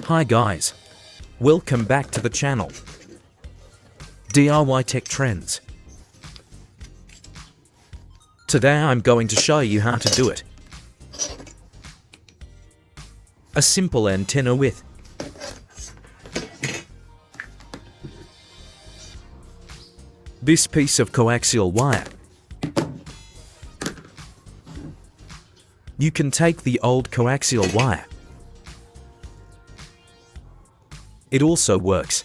Hi guys, welcome back to the channel DIY Tech Trends. Today I'm going to show you how to do it. A simple antenna with this piece of coaxial wire. You can take the old coaxial wire. It also works.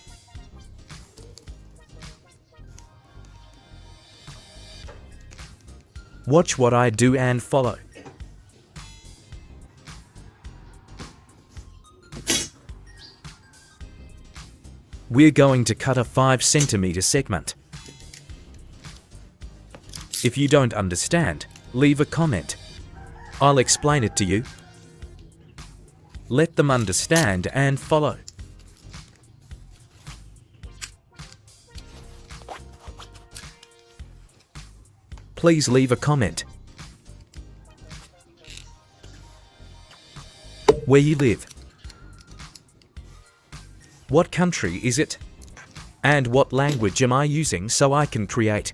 Watch what I do and follow. We're going to cut a 5 cm segment. If you don't understand, leave a comment. I'll explain it to you. Let them understand and follow. Please leave a comment. Where you live. What country is it? And what language am I using so I can create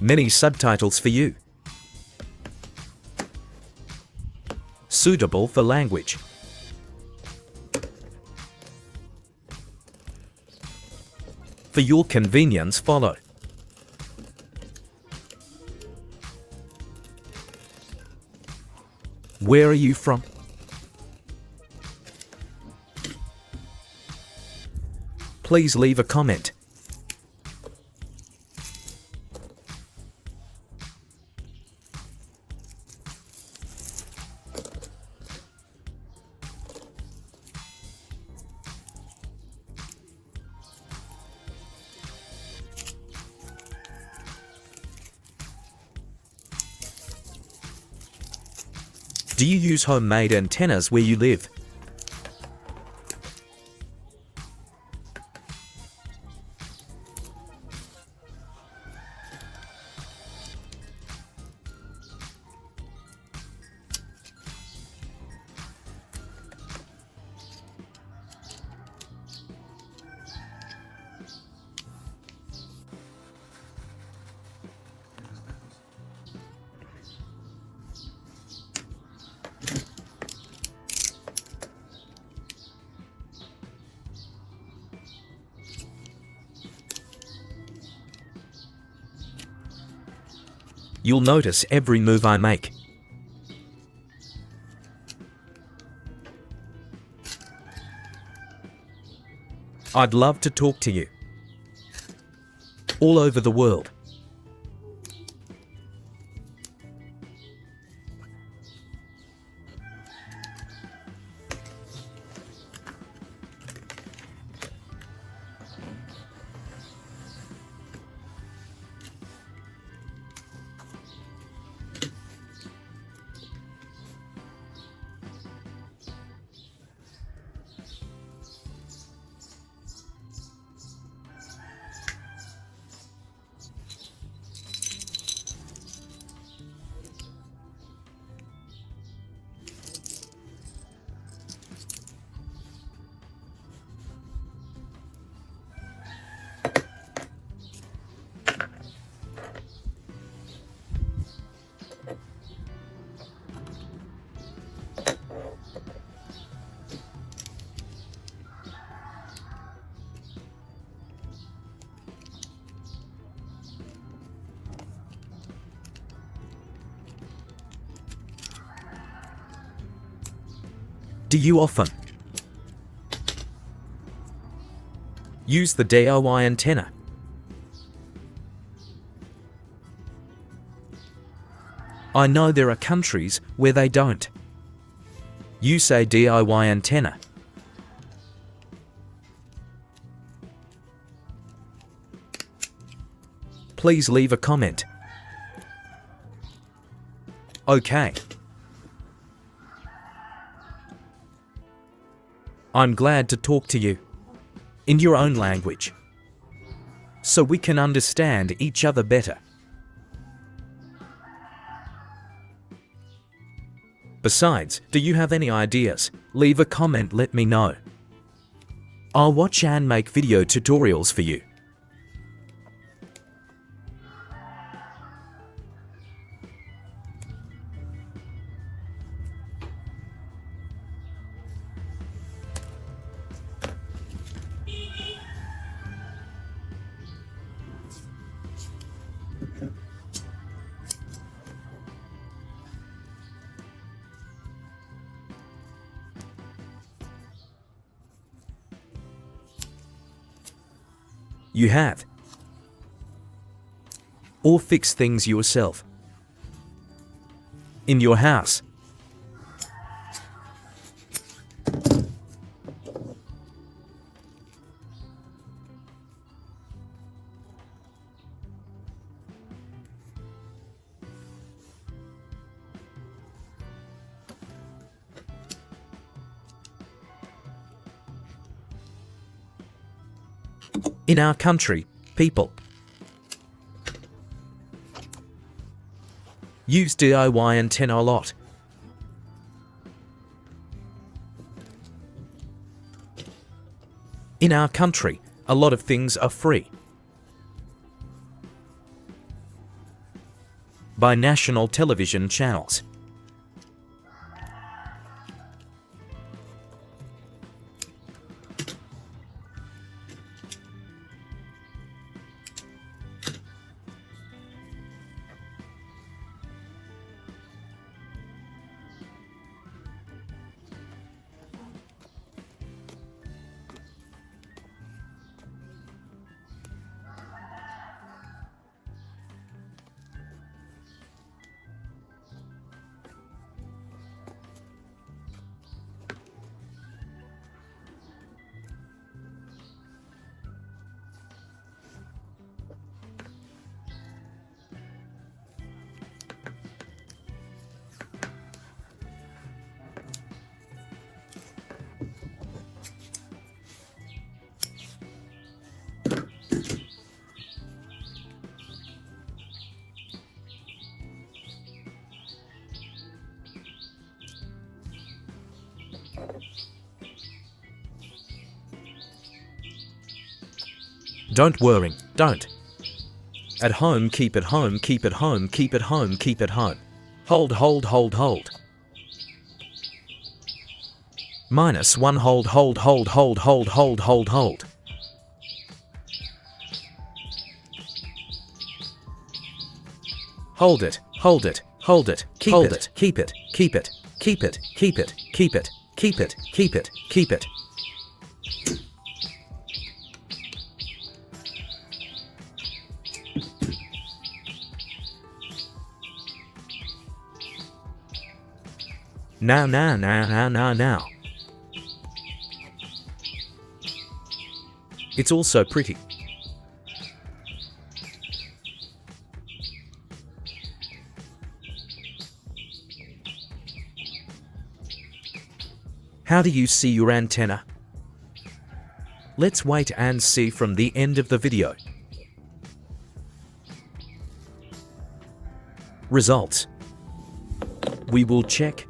many subtitles for you, suitable for language. For your convenience, follow. Where are you from? Please leave a comment. Do you use homemade antennas where you live? You'll notice every move I make. I'd love to talk to you all over the world. Do you often use the DIY antenna? I know there are countries where they don't. You say DIY antenna. Please leave a comment. Okay. I'm glad to talk to you in your own language, so we can understand each other better. Besides, do you have any ideas? Leave a comment, let me know. I'll watch and make video tutorials for you. You have. Or fix things yourself. In your house. In our country, people use DIY antenna a lot. In our country, a lot of things are free by national television channels. Don't worry, don't. At home, keep it home, keep it home, keep it home, keep it home. Hold, hold, hold, hold. -1 hold, hold, hold, hold, hold, hold, hold, hold. Hold it, hold it, hold it, keep it, keep it, keep it, keep it, keep it, keep it, keep it, keep it, keep it. Now, now, now, now, now, now. It's all so pretty. How do you see your antenna? Let's wait and see from the end of the video. Results. We will check